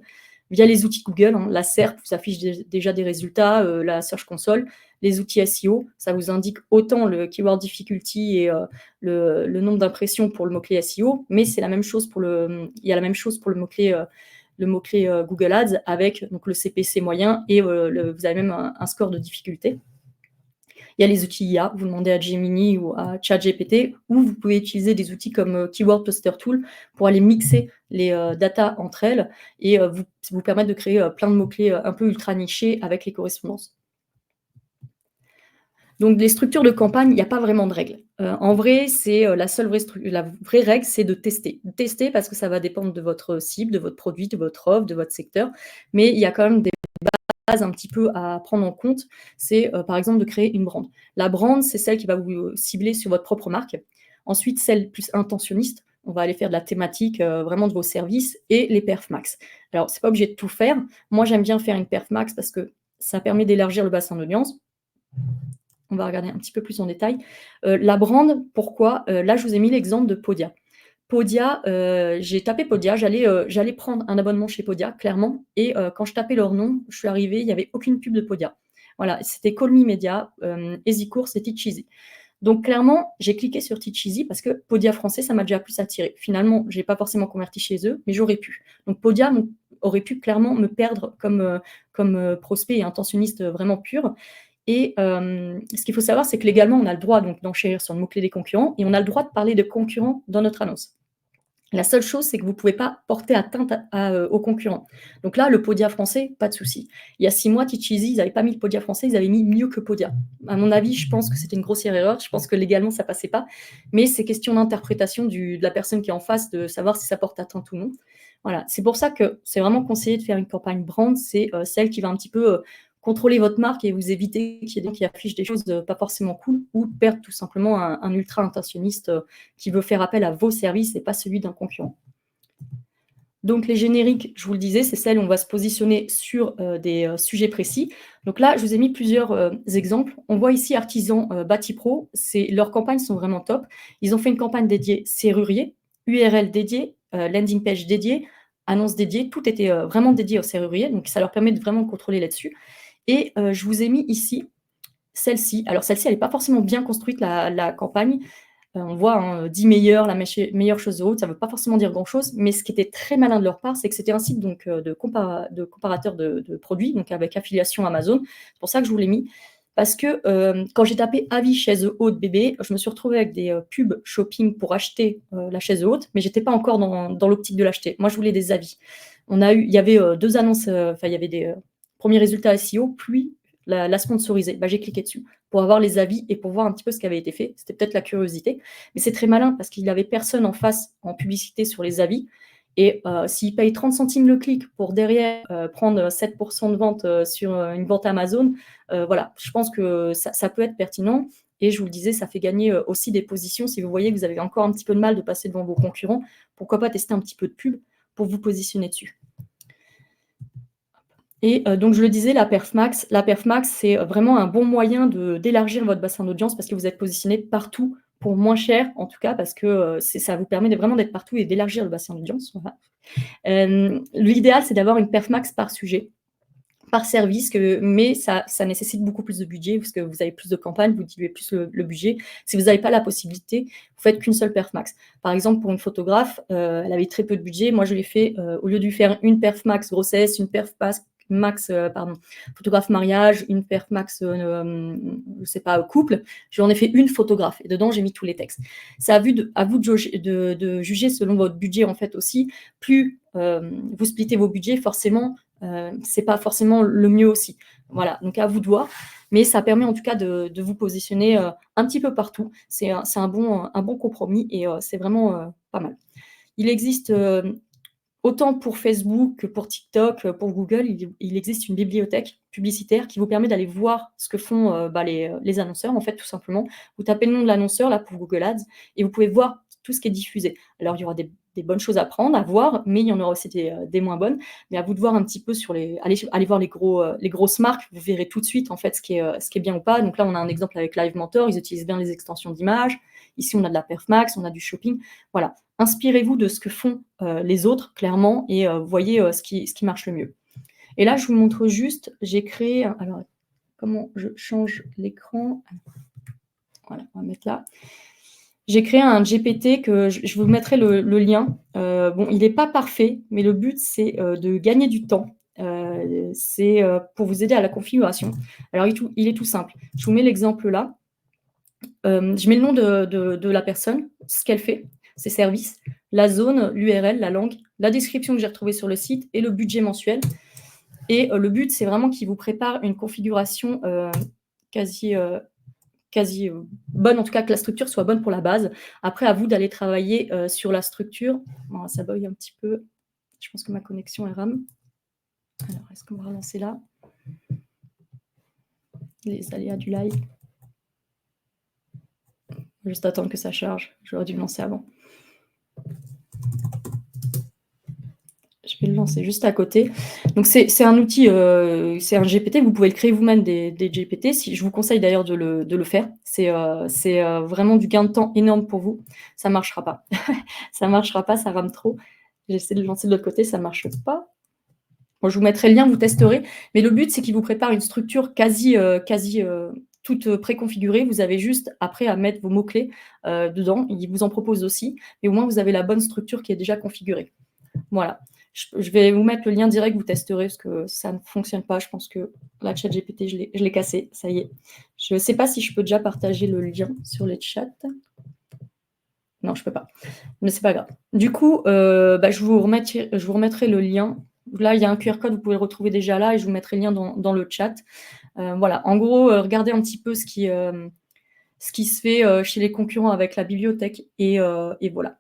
Via les outils Google, hein, la SERP vous affiche déjà des résultats, la Search Console, les outils SEO, ça vous indique autant le keyword difficulty et le nombre d'impressions pour le mot-clé SEO, mais c'est la même chose il y a la même chose pour le mot-clé Google Ads avec donc, le CPC moyen et vous avez même un score de difficulté. Il y a les outils IA, vous demandez à Gemini ou à ChatGPT, ou vous pouvez utiliser des outils comme Keyword Cluster Tool pour aller mixer les datas entre elles et vous permettre de créer plein de mots-clés un peu ultra nichés avec les correspondances. Donc, les structures de campagne, il n'y a pas vraiment de règles. En vrai, c'est la vraie règle, c'est de tester. Tester parce que ça va dépendre de votre cible, de votre produit, de votre offre, de votre secteur. Mais il y a quand même des bases un petit peu à prendre en compte. C'est par exemple de créer une brand. La brand, c'est celle qui va vous cibler sur votre propre marque. Ensuite, celle plus intentionniste, on va aller faire de la thématique vraiment de vos services et les perf max. Alors, c'est pas obligé de tout faire. Moi, j'aime bien faire une perf max parce que ça permet d'élargir le bassin d'audience. On va regarder un petit peu plus en détail. La brand, pourquoi là, je vous ai mis l'exemple de Podia. Podia, j'ai tapé Podia, j'allais prendre un abonnement chez Podia, clairement, et quand je tapais leur nom, je suis arrivée, il n'y avait aucune pub de Podia. Voilà, c'était Call Me Media, Easy Course et Teach Easy. Donc clairement, j'ai cliqué sur Teach Easy parce que Podia français, ça m'a déjà plus attiré. Finalement, je n'ai pas forcément converti chez eux, mais j'aurais pu. Donc Podia aurait pu clairement me perdre comme prospect et intentionniste vraiment pur. Et ce qu'il faut savoir, c'est que légalement, on a le droit donc d'enchérir sur le mot-clé des concurrents et on a le droit de parler de concurrents dans notre annonce. La seule chose, c'est que vous ne pouvez pas porter atteinte aux concurrents. Donc là, le Podia français, pas de souci. Il y a 6 mois, Teacheasy, ils n'avaient pas mis le Podia français, ils avaient mis mieux que Podia. À mon avis, je pense que c'était une grossière erreur. Je pense que légalement, ça passait pas. Mais c'est question d'interprétation de la personne qui est en face, de savoir si ça porte atteinte ou non. Voilà. C'est pour ça que c'est vraiment conseillé de faire une campagne brand. C'est celle qui va un petit peu contrôler votre marque et vous éviter qu'il y ait des gens qui affichent des choses pas forcément cool ou perdre tout simplement un ultra intentionniste qui veut faire appel à vos services et pas celui d'un concurrent. Donc les génériques, je vous le disais, c'est celles où on va se positionner sur des sujets précis. Donc là, je vous ai mis plusieurs exemples. On voit ici Artisan Bâti Pro, leurs campagnes sont vraiment top. Ils ont fait une campagne dédiée serrurier, URL dédiée, landing page dédiée, annonce dédiée, tout était vraiment dédié aux serruriers, donc ça leur permet de vraiment contrôler là-dessus. Et je vous ai mis ici celle-ci. Alors celle-ci, elle n'est pas forcément bien construite, la campagne. On voit hein, 10 meilleurs, la meilleure chose de haute, ça ne veut pas forcément dire grand-chose, mais ce qui était très malin de leur part, c'est que c'était un site donc, de comparateur de produits, donc avec affiliation Amazon. C'est pour ça que je vous l'ai mis. Parce que quand j'ai tapé avis chaise haute bébé, je me suis retrouvée avec des pubs shopping pour acheter la chaise haute, mais je n'étais pas encore dans l'optique de l'acheter. Moi, je voulais des avis. Il y avait 2 annonces, il y avait des premiers résultats SEO, puis la sponsoriser. Bah, j'ai cliqué dessus pour avoir les avis et pour voir un petit peu ce qui avait été fait. C'était peut-être la curiosité, mais c'est très malin parce qu'il n'avait personne en face en publicité sur les avis. Et s'il paye 30 centimes le clic pour derrière prendre 7% de vente sur une vente Amazon, voilà, je pense que ça peut être pertinent. Et je vous le disais, ça fait gagner aussi des positions. Si vous voyez que vous avez encore un petit peu de mal de passer devant vos concurrents, pourquoi pas tester un petit peu de pub pour vous positionner dessus. Et donc je le disais, la perf max, c'est vraiment un bon moyen d'élargir votre bassin d'audience parce que vous êtes positionné partout pour moins cher, en tout cas, parce que ça vous permet vraiment d'être partout et d'élargir le bassin d'audience. Voilà. L'idéal, c'est d'avoir une perf max par sujet, par service, mais ça nécessite beaucoup plus de budget parce que vous avez plus de campagnes, vous diluez plus le budget. Si vous n'avez pas la possibilité, vous faites qu'une seule perf max. Par exemple, pour une photographe, elle avait très peu de budget. Moi, je l'ai fait, au lieu de lui faire une perf max grossesse, une perf max photographe mariage, une perf max je sais pas, couple, j'en ai fait une photographe et dedans j'ai mis tous les textes. C'est à vous de juger selon votre budget en fait aussi. Plus vous splittez vos budgets, forcément c'est pas forcément le mieux aussi. Voilà, donc à vous de voir, mais ça permet en tout cas de vous positionner un petit peu partout. C'est un bon compromis et c'est vraiment pas mal. Il existe autant pour Facebook que pour TikTok, pour Google, il existe une bibliothèque publicitaire qui vous permet d'aller voir ce que font les annonceurs, en fait, tout simplement. Vous tapez le nom de l'annonceur, là, pour Google Ads, et vous pouvez voir tout ce qui est diffusé. Alors, il y aura des bonnes choses à prendre, à voir, mais il y en aura aussi des moins bonnes. Mais à vous de voir un petit peu allez voir les grosses marques, vous verrez tout de suite, en fait, ce qui est bien ou pas. Donc là, on a un exemple avec Live Mentor, ils utilisent bien les extensions d'images. Ici, on a de la perf max, on a du shopping. Voilà. Inspirez-vous de ce que font les autres, clairement, et voyez ce qui marche le mieux. Et là, je vous montre juste, j'ai créé... Alors, comment je change l'écran? Voilà, on va mettre là. J'ai créé un GPT que je vous mettrai le lien. Bon, il n'est pas parfait, mais le but, c'est de gagner du temps. C'est pour vous aider à la configuration. Alors, il est tout simple. Je vous mets l'exemple là. Je mets le nom de la personne, ce qu'elle fait, ses services, la zone, l'URL, la langue, la description que j'ai retrouvée sur le site et le budget mensuel. Et le but, c'est vraiment qu'il vous prépare une configuration quasi bonne, en tout cas que la structure soit bonne pour la base. Après, à vous d'aller travailler sur la structure. Bon, ça bug un petit peu. Je pense que ma connexion est rame. Alors, est-ce qu'on va relancer là? Les aléas du live. Juste attendre que ça charge. J'aurais dû le lancer avant. Je vais le lancer juste à côté. Donc, c'est un outil, c'est un GPT. Vous pouvez le créer vous-même des GPT. Je vous conseille d'ailleurs de le faire. C'est vraiment du gain de temps énorme pour vous. Ça ne marchera pas. Ça ne marchera pas, ça rame trop. J'essaie de le lancer de l'autre côté, ça ne marche pas. Bon, je vous mettrai le lien, vous testerez. Mais le but, c'est qu'il vous prépare une structure quasi toute préconfigurée. Vous avez juste après à mettre vos mots-clés dedans. Il vous en propose aussi. Mais au moins, vous avez la bonne structure qui est déjà configurée. Voilà. Je vais vous mettre le lien direct, vous testerez parce que ça ne fonctionne pas. Je pense que la ChatGPT, je l'ai cassé. Ça y est. Je ne sais pas si je peux déjà partager le lien sur les chats. Non, je ne peux pas. Mais c'est pas grave. Du coup, je vous remettrai le lien. Là, il y a un QR code, vous pouvez le retrouver déjà là et je vous mettrai le lien dans le chat. Voilà. En gros, regardez un petit peu ce qui se fait chez les concurrents avec la bibliothèque et voilà.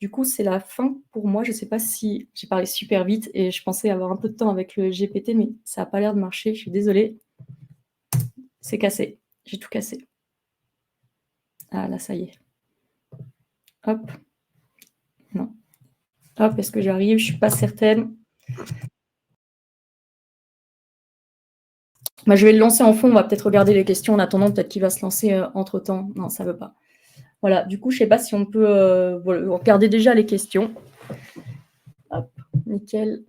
Du coup, c'est la fin pour moi. Je ne sais pas si j'ai parlé super vite et je pensais avoir un peu de temps avec le GPT, mais ça n'a pas l'air de marcher. Je suis désolée. C'est cassé. J'ai tout cassé. Ah là, ça y est. Hop. Non. Hop, est-ce que j'arrive? Je ne suis pas certaine. Je vais le lancer en fond. On va peut-être regarder les questions en attendant. Peut-être qu'il va se lancer entre-temps. Non, ça ne veut pas. Voilà. Du coup, je ne sais pas si on peut regarder déjà les questions. Hop. Nickel.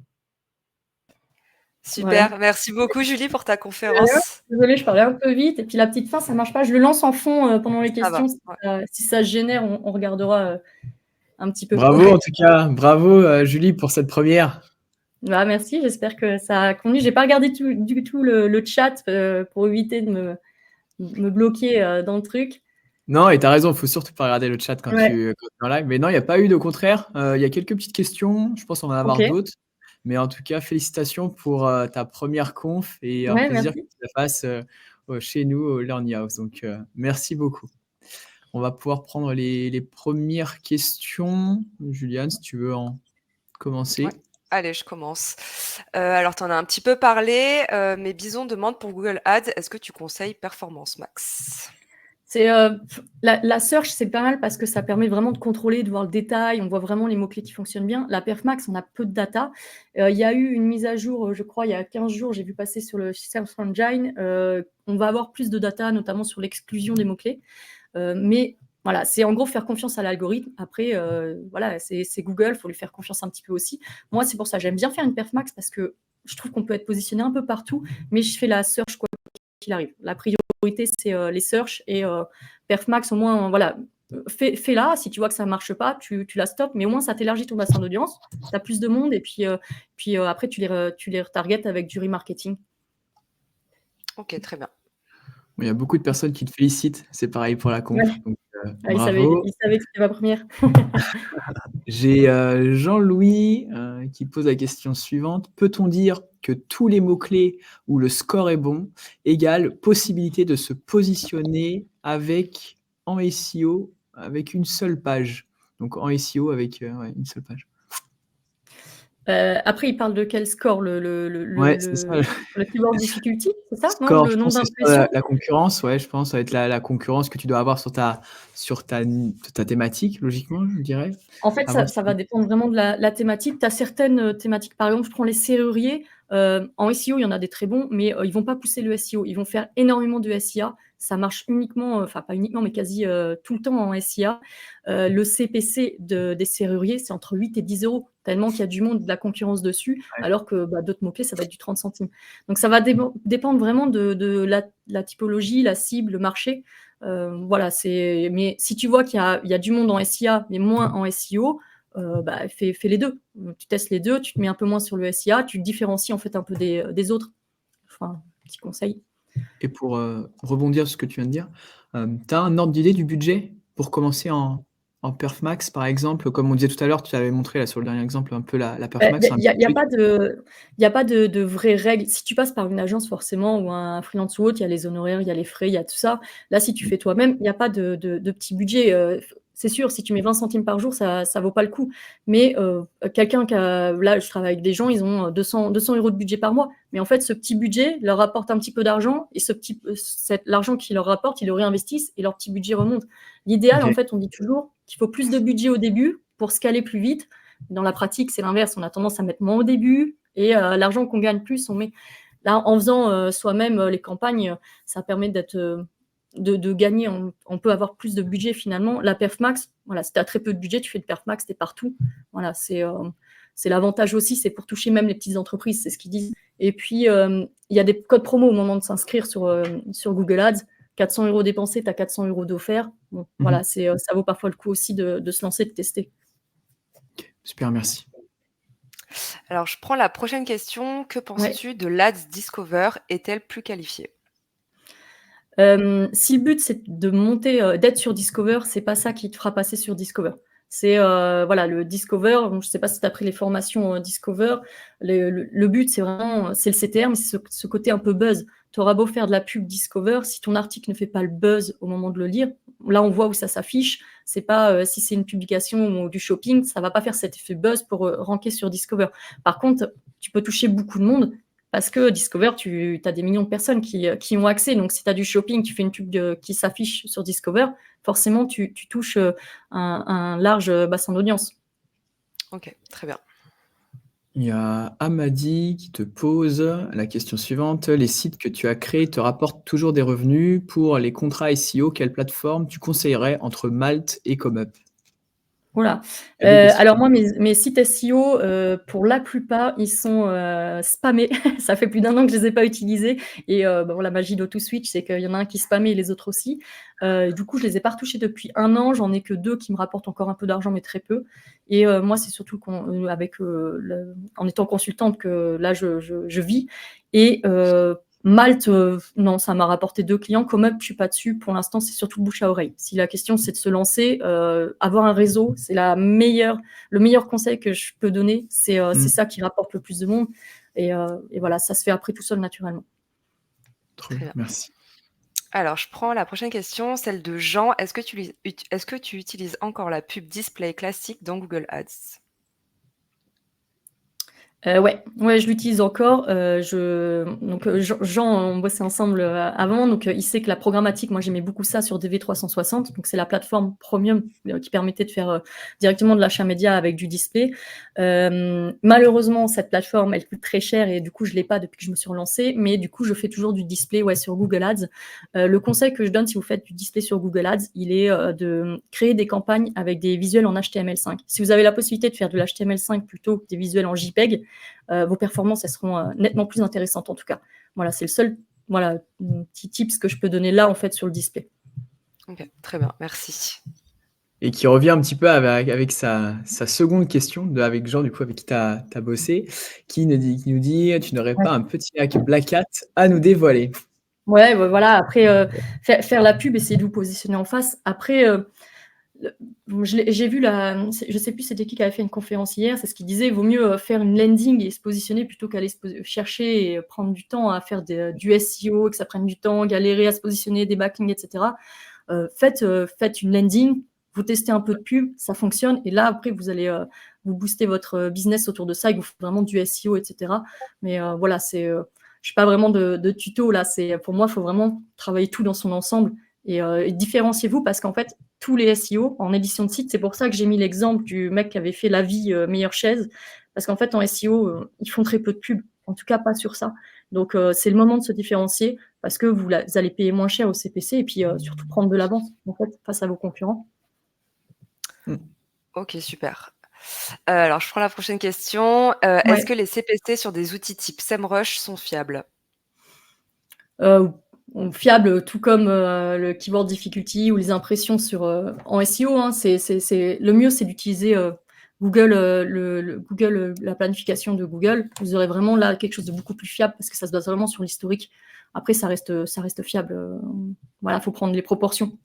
Super, voilà. merci beaucoup Julie pour ta conférence. Désolée, je parlais un peu vite. Et puis la petite fin, ça ne marche pas. Je le lance en fond pendant les questions. Si ça se génère, on regardera un petit peu. Bravo en tout cas, bravo Julie pour cette première. Merci, j'espère que ça a conduit. Je n'ai pas regardé du tout le chat pour éviter de me bloquer dans le truc. Non, et tu as raison, il ne faut surtout pas regarder le chat quand tu es en live. Mais non, il n'y a pas eu de contraire. Il y a quelques petites questions. Je pense qu'on va en avoir d'autres. Mais en tout cas, félicitations pour ta première conf et un plaisir que tu la fasses chez nous au Learning House. Donc, merci beaucoup. On va pouvoir prendre les premières questions. Juliane, si tu veux en commencer. Ouais. Allez, je commence. Alors, tu en as un petit peu parlé, mais Bison demande pour Google Ads, est-ce que tu conseilles Performance Max ? La search, c'est pas mal parce que ça permet vraiment de contrôler, de voir le détail. On voit vraiment les mots-clés qui fonctionnent bien. La Perf Max, on a peu de data. Il y a eu une mise à jour, je crois, il y a 15 jours, j'ai vu passer sur le Search Engine. On va avoir plus de data, notamment sur l'exclusion des mots-clés. Mais voilà, c'est en gros faire confiance à l'algorithme. Après, voilà, c'est Google, il faut lui faire confiance un petit peu aussi. Moi, c'est pour ça, j'aime bien faire une Perf Max parce que je trouve qu'on peut être positionné un peu partout, mais je fais la search quoi qu'il arrive. La priorité, c'est les search et Perf Max, au moins, voilà, fais-la. Si tu vois que ça ne marche pas, tu la stops, mais au moins, ça t'élargit ton bassin d'audience. Tu as plus de monde et puis après, tu les retargetes avec du remarketing. Ok, très bien. Il y a beaucoup de personnes qui te félicitent. C'est pareil pour la conf. Ouais. Donc, Ils bravo. savaient que c'était ma première. J'ai Jean-Louis qui pose la question suivante. Peut-on dire que tous les mots-clés où le score est bon égale possibilité de se positionner en SEO avec une seule page? Donc en SEO avec une seule page. Après, il parle de quel score? C'est ça. Le keyword difficulty, c'est ça? Non, Score, le je nombre pense que c'est d'impressions? la concurrence, ouais, je pense, ça va être la concurrence que tu dois avoir sur ta thématique, logiquement, je dirais. En fait, ça va dépendre vraiment de la thématique. Tu as certaines thématiques, par exemple, je prends les serruriers. En SEO, il y en a des très bons, mais ils ne vont pas pousser le SEO. Ils vont faire énormément de SIA. Ça marche uniquement, enfin pas uniquement, mais quasi tout le temps en SIA. Le CPC des serruriers, c'est entre 8 et 10 €, tellement qu'il y a du monde, de la concurrence dessus, alors que d'autres mots-clés, ça va être du 30 centimes. Donc ça va dépendre vraiment de la typologie, la cible, le marché. Voilà, mais si tu vois qu'il y a du monde en SIA, mais moins en SEO, fais les deux. Tu testes les deux, tu te mets un peu moins sur le SIA, tu te différencies en fait un peu des autres. Enfin, petit conseil. Et pour rebondir sur ce que tu viens de dire, tu as un ordre d'idée du budget pour commencer en Perf Max, par exemple? Comme on disait tout à l'heure, tu avais montré là sur le dernier exemple un peu la Perf Max. Il n'y a pas de vraies règles. Si tu passes par une agence forcément ou un freelance ou autre, il y a les honoraires, il y a les frais, il y a tout ça. Là, si tu fais toi-même, il n'y a pas de petit budget. C'est sûr, si tu mets 20 centimes par jour, ça ne vaut pas le coup. Mais quelqu'un là, je travaille avec des gens, ils ont 200 € de budget par mois. Mais en fait, ce petit budget leur rapporte un petit peu d'argent et l'argent qu'ils leur rapportent, ils le réinvestissent et leur petit budget remonte. L'idéal, en fait, on dit toujours qu'il faut plus de budget au début pour scaler plus vite. Dans la pratique, c'est l'inverse. On a tendance à mettre moins au début et l'argent qu'on gagne plus, on met. Là, en faisant soi-même les campagnes, ça permet de gagner. On peut avoir plus de budget finalement. La Perf Max, voilà, si tu as très peu de budget, tu fais de Perf Max, tu es partout. Voilà, c'est l'avantage aussi, c'est pour toucher même les petites entreprises, c'est ce qu'ils disent. Et puis, il y a des codes promo au moment de s'inscrire sur Google Ads. 400 € dépensés, tu as 400 € d'offert. Bon, voilà, ça vaut parfois le coup aussi de se lancer, de tester. Super, merci. Alors, je prends la prochaine question. Que Ouais. penses-tu de l'Ads Discover? Est-elle plus qualifiée? Si le but c'est de monter, d'être sur Discover, c'est pas ça qui te fera passer sur Discover. C'est, voilà, le Discover, je sais pas si tu as pris les formations, Discover, le but c'est vraiment, c'est le CTR, mais c'est ce côté un peu buzz. Tu auras beau faire de la pub Discover, si ton article ne fait pas le buzz au moment de le lire, là on voit où ça s'affiche, c'est pas, si c'est une publication ou du shopping, ça va pas faire cet effet buzz pour, ranker sur Discover. Par contre, tu peux toucher beaucoup de monde parce que Discover, tu as des millions de personnes qui y ont accès. Donc, si tu as du shopping, tu fais une pub qui s'affiche sur Discover, forcément, tu touches un large bassin d'audience. Ok, très bien. Il y a Amadi qui te pose la question suivante. Les sites que tu as créés te rapportent toujours des revenus. Pour les contrats SEO, quelle plateforme tu conseillerais entre Malte et ComeUp? Voilà. Il y a 2 questions. Alors moi, mes sites SEO, pour la plupart, ils sont, spammés. Ça fait plus d'1 an que je les ai pas utilisés et bon, la magie d'AutoSwitch, c'est qu'il y en a un qui spammait et les autres aussi. Du coup, je les ai pas retouchés depuis 1 an. J'en ai que 2 qui me rapportent encore un peu d'argent, mais très peu. Et moi, c'est surtout en étant consultante que là, je vis. Et Malte, non, ça m'a rapporté 2 clients. ComeUp, je suis pas dessus. Pour l'instant, c'est surtout bouche à oreille. Si la question, c'est de se lancer, avoir un réseau, c'est le meilleur conseil que je peux donner. C'est ça qui rapporte le plus de monde. Et voilà, ça se fait après tout seul naturellement. Trop bien, merci. Alors, je prends la prochaine question, celle de Jean. Est-ce que tu utilises encore la pub display classique dans Google Ads? Ouais, je l'utilise encore. Jean, on bossait ensemble avant, donc il sait que la programmatique, moi j'aimais beaucoup ça sur DV360, donc c'est la plateforme premium qui permettait de faire directement de l'achat média avec du display. Malheureusement, cette plateforme, elle coûte très cher et du coup, je l'ai pas depuis que je me suis relancée, mais du coup, je fais toujours du display sur Google Ads. Le conseil que je donne si vous faites du display sur Google Ads, il est de créer des campagnes avec des visuels en HTML5. Si vous avez la possibilité de faire de l'HTML5 plutôt que des visuels en JPEG, vos performances, elles seront nettement plus intéressantes en tout cas. Voilà, c'est le seul petit tips que je peux donner là en fait sur le display. Ok, très bien, merci. Et qui revient un petit peu avec sa seconde question, avec Jean, du coup, avec qui tu as bossé, qui nous dit tu n'aurais pas un petit hack Black Hat à nous dévoiler? Ouais, voilà, après, faire la pub, essayer de vous positionner en face. Après, j'ai vu je sais plus c'était qui avait fait une conférence hier, c'est ce qu'il disait, il vaut mieux faire une landing et se positionner plutôt qu'aller chercher et prendre du temps à faire du SEO, que ça prenne du temps, galérer à se positionner, des backlinks, etc. Faites une landing, vous testez un peu de pub, ça fonctionne, et là après vous allez vous booster votre business autour de ça et vous faites vraiment du SEO, etc. Mais voilà, je suis pas vraiment de tuto là, pour moi, il faut vraiment travailler tout dans son ensemble et différenciez-vous parce qu'en fait, tous les SEO en édition de site, c'est pour ça que j'ai mis l'exemple du mec qui avait fait la vie meilleure chaise, parce qu'en fait en SEO, ils font très peu de pub, en tout cas pas sur ça. Donc c'est le moment de se différencier parce que vous allez payer moins cher au CPC et puis surtout prendre de l'avance en fait face à vos concurrents. Ok, super. Alors, je prends la prochaine question. Est-ce que les CPC sur des outils type SEMrush sont fiables? Fiable, tout comme le keyword difficulty ou les impressions en SEO. Hein, le mieux, c'est d'utiliser Google, Google, la planification de Google. Vous aurez vraiment là quelque chose de beaucoup plus fiable parce que ça se base vraiment sur l'historique. Après, ça reste fiable. Voilà, il faut prendre les proportions.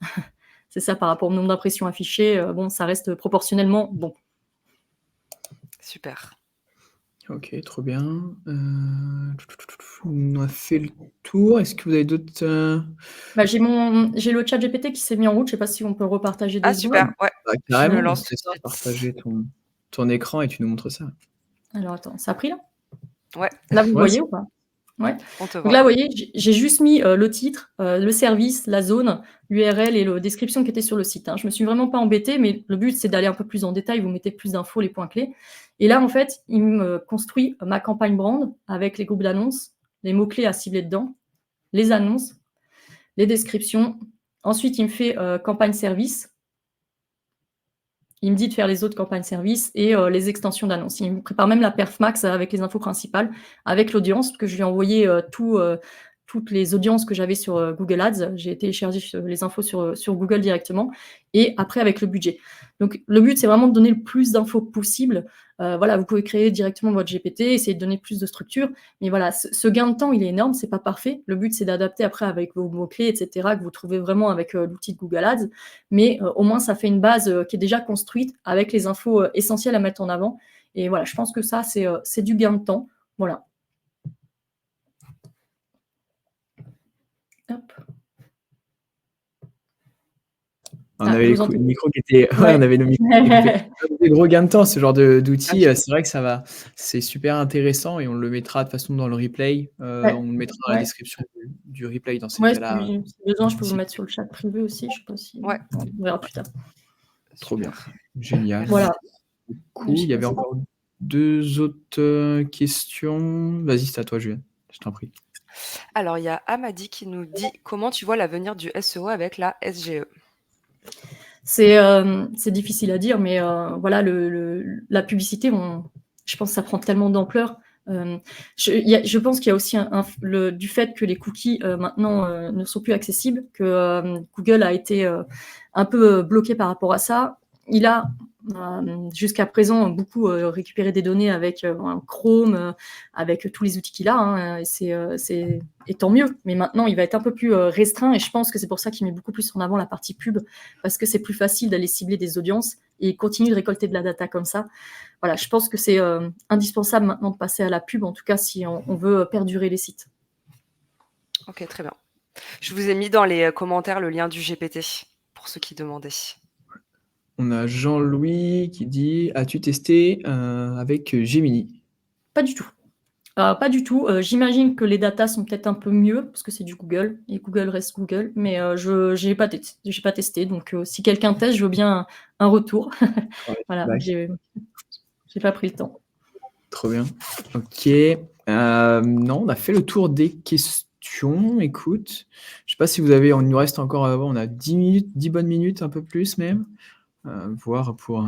C'est ça par rapport au nombre d'impressions affichées. Bon, ça reste proportionnellement bon. Super. Ok, trop bien. On a fait le tour. Est-ce que vous avez d'autres... J'ai le chat GPT qui s'est mis en route. Je ne sais pas si on peut repartager 2 secondes. Super, ouais. Carrément, je me lance tout c'est de ça, suite. partager ton écran et tu nous montres ça. Alors attends, ça a pris là? Ouais. Là, vous voyez ou pas? Ouais. On te Donc voit. là, vous voyez, j'ai juste mis le titre, le service, la zone, l'URL et la description qui était sur le site. Hein. Je me suis vraiment pas embêtée, mais le but, c'est d'aller un peu plus en détail. Vous mettez plus d'infos, les points clés. Et là, en fait, il me construit ma campagne brand avec les groupes d'annonces, les mots-clés à cibler dedans, les annonces, les descriptions. Ensuite, il me fait campagne service. Il me dit de faire les autres campagnes service et les extensions d'annonces. Il me prépare même la perf max avec les infos principales, avec l'audience, que je lui ai envoyé toutes les audiences que j'avais sur Google Ads. J'ai téléchargé les infos sur Google directement et après avec le budget. Donc, le but, c'est vraiment de donner le plus d'infos possible. Voilà, vous pouvez créer directement votre GPT, essayer de donner plus de structure. Mais voilà, ce gain de temps, il est énorme, c'est pas parfait. Le but, c'est d'adapter après avec vos mots-clés, etc., que vous trouvez vraiment avec l'outil de Google Ads. Mais au moins, ça fait une base qui est déjà construite avec les infos essentielles à mettre en avant. Et voilà, je pense que ça, c'est du gain de temps. Voilà. Hop. On avait le micro qui était. Ouais, on avait le micro qui était des gros gains de temps, ce genre d'outils. C'est vrai que c'est super intéressant et on le mettra de toute façon dans le replay. On le mettra dans la description du replay dans ces cas-là. Si besoin, je peux vous mettre sur le chat privé aussi. Je sais pas si. Ouais. On verra plus tard. Trop bien. Génial. Voilà. Cool. Il y avait encore 2 autres questions. Vas-y, c'est à toi, Julienne. Je t'en prie. Alors, il y a Amadi qui nous dit comment tu vois l'avenir du SEO avec la SGE? C'est difficile à dire, mais voilà, la publicité, je pense que ça prend tellement d'ampleur. Je pense qu'il y a aussi du fait que les cookies maintenant ne sont plus accessibles, que Google a été un peu bloqué par rapport à ça. Il a jusqu'à présent beaucoup récupéré des données avec Chrome, avec tous les outils qu'il a, et tant mieux. Mais maintenant, il va être un peu plus restreint et je pense que c'est pour ça qu'il met beaucoup plus en avant la partie pub, parce que c'est plus facile d'aller cibler des audiences et il continue de récolter de la data comme ça. Voilà, je pense que c'est indispensable maintenant de passer à la pub, en tout cas si on veut perdurer les sites. Ok, très bien. Je vous ai mis dans les commentaires le lien du GPT pour ceux qui demandaient. On a Jean-Louis qui dit: as-tu testé avec Gemini? Pas du tout. Pas du tout. J'imagine que les datas sont peut-être un peu mieux parce que c'est du Google et Google reste Google, mais je n'ai pas testé. Donc, si quelqu'un teste, je veux bien un retour. Voilà, j'ai pas pris le temps. Trop bien. Ok. Non, on a fait le tour des questions. Écoute, je sais pas si vous avez, il nous reste encore, on a 10 bonnes minutes, un peu plus même. Voir pour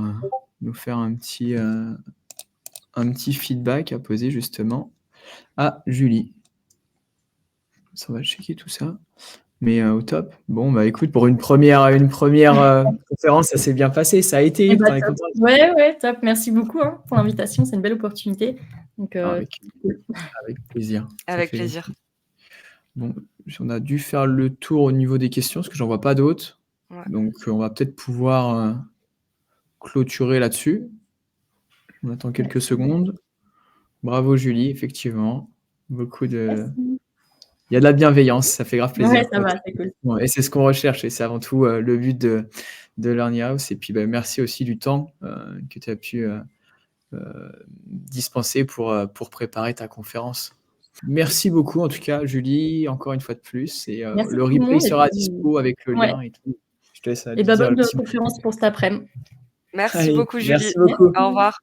nous faire un petit feedback à poser justement à Julie. Ça va checker tout ça. Mais au top. Bon, bah écoute, pour une première conférence, ça s'est bien passé. Ça a été. Ouais, top. Merci beaucoup pour l'invitation. C'est une belle opportunité. Donc, avec plaisir. Avec plaisir. Bon, on a dû faire le tour au niveau des questions parce que j'en vois pas d'autres. Ouais. Donc, on va peut-être pouvoir clôturer là-dessus. On attend quelques secondes. Bravo Julie, effectivement. Beaucoup de... Merci. Il y a de la bienveillance, ça fait grave plaisir. Ouais, ça va, c'est cool. Bon, et c'est ce qu'on recherche et c'est avant tout le but de Learning House. Et puis, merci aussi du temps que tu as pu dispenser pour préparer ta conférence. Merci beaucoup en tout cas, Julie, encore une fois de plus. Et le replay sera dispo avec le lien et tout. Je te laisse bonne conférence pour cet après-midi. Merci beaucoup, Julie. Merci beaucoup. Au revoir.